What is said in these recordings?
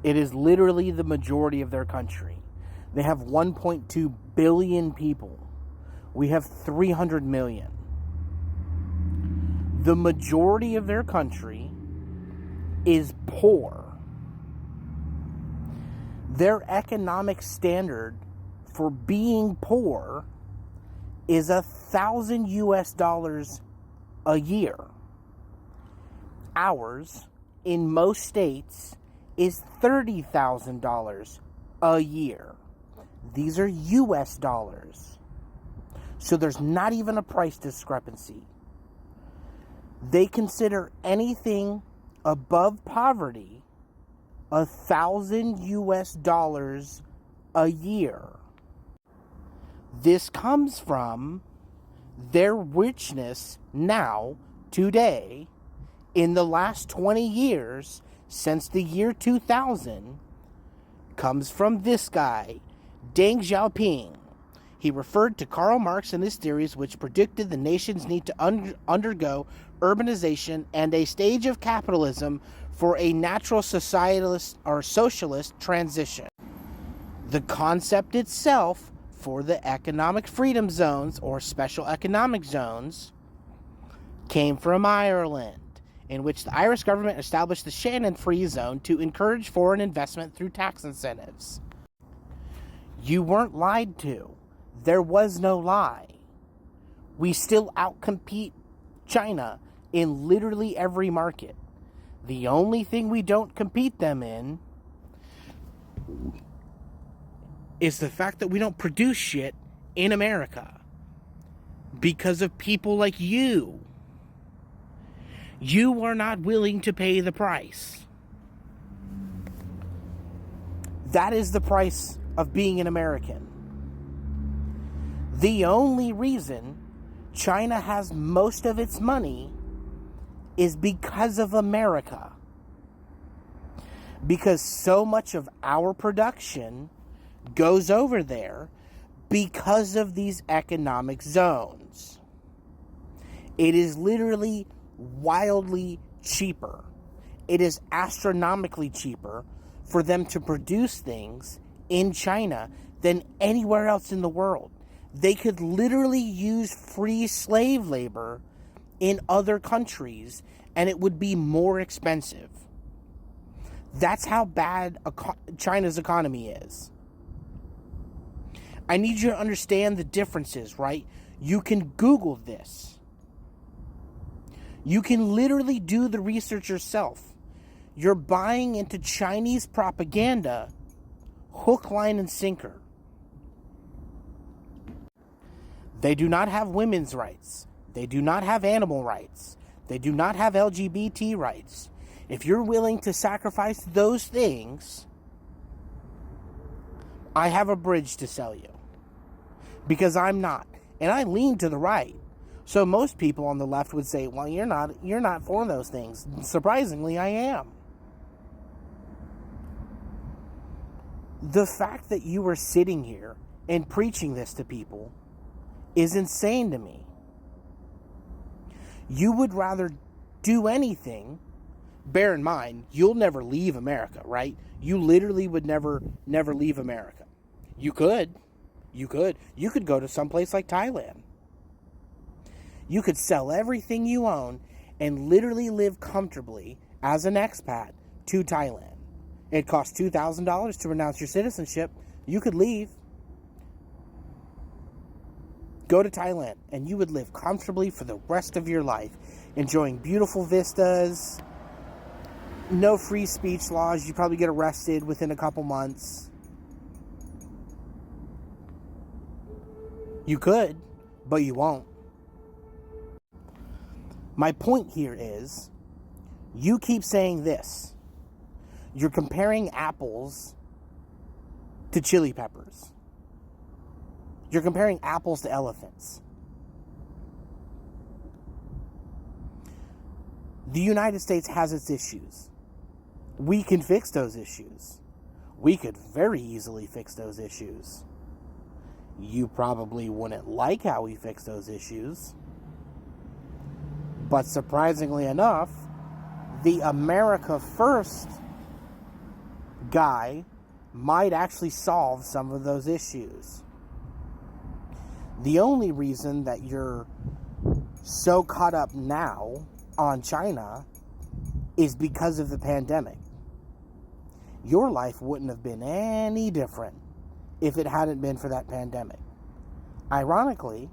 It is literally the majority of their country. They have 1.2 billion people. We have 300 million. The majority of their country is poor. Their economic standard for being poor is $1,000 a year. Ours, in most states, is $30,000 a year. These are US dollars. So there's not even a price discrepancy. They consider anything above poverty $1,000 a year. This comes from their richness now, today, in the last 20 years, since the year 2000, comes from this guy, Deng Xiaoping. He referred to Karl Marx and his theories, which predicted the nation's need to undergo urbanization and a stage of capitalism for a natural socialist or socialist transition. The concept itself for the economic freedom zones or special economic zones came from Ireland, in which the Irish government established the Shannon Free Zone to encourage foreign investment through tax incentives. You weren't lied to. There was no lie. We still outcompete China in literally every market. The only thing we don't compete them in is the fact that we don't produce shit in America because of people like you. You are not willing to pay the price. That is the price of being an American. The only reason China has most of its money is because of America. Because so much of our production goes over there because of these economic zones. It is literally wildly cheaper. It is astronomically cheaper for them to produce things in China than anywhere else in the world. They could literally use free slave labor in other countries and it would be more expensive. That's how bad China's economy is. I need you to understand the differences, right? You can Google this. You can literally do the research yourself. You're buying into Chinese propaganda, hook, line, and sinker. They do not have women's rights. They do not have animal rights. They do not have LGBT rights. If you're willing to sacrifice those things, I have a bridge to sell you. Because I'm not. And I lean to the right. So most people on the left would say, well, you're not for those things. Surprisingly, I am. The fact that you are sitting here and preaching this to people is insane to me. You would rather do anything. Bear in mind, you'll never leave America, right? You literally would never leave America. You could go to someplace like Thailand. You could sell everything you own and literally live comfortably as an expat to Thailand. It costs $2,000 to renounce your citizenship. You could leave. Go to Thailand and you would live comfortably for the rest of your life, enjoying beautiful vistas, no free speech laws. You probably get arrested within a couple months. You could, but you won't. My point here is, you keep saying this. You're comparing apples to chili peppers. You're comparing apples to elephants. The United States has its issues. We can fix those issues. We could very easily fix those issues. You probably wouldn't like how we fix those issues. But surprisingly enough, the America First guy might actually solve some of those issues. The only reason that you're so caught up now on China is because of the pandemic. Your life wouldn't have been any different if it hadn't been for that pandemic. Ironically,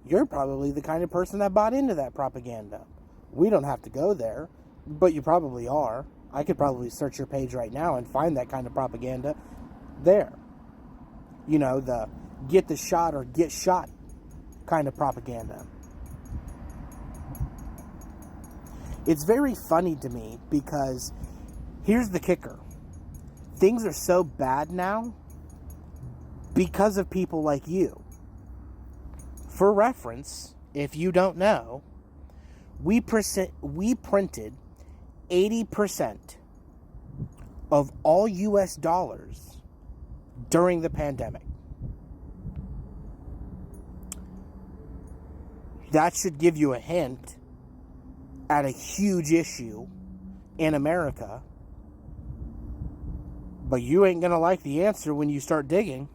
you're probably the kind of person that bought into that propaganda. We don't have to go there, but you probably are. I could probably search your page right now and find that kind of propaganda there. You know, the get the shot or get shot kind of propaganda. It's very funny to me because here's the kicker. Things are so bad now because of people like you. For reference, if you don't know, we printed 80% of all US dollars during the pandemic. That should give you a hint at a huge issue in America. But you ain't going to like the answer when you start digging.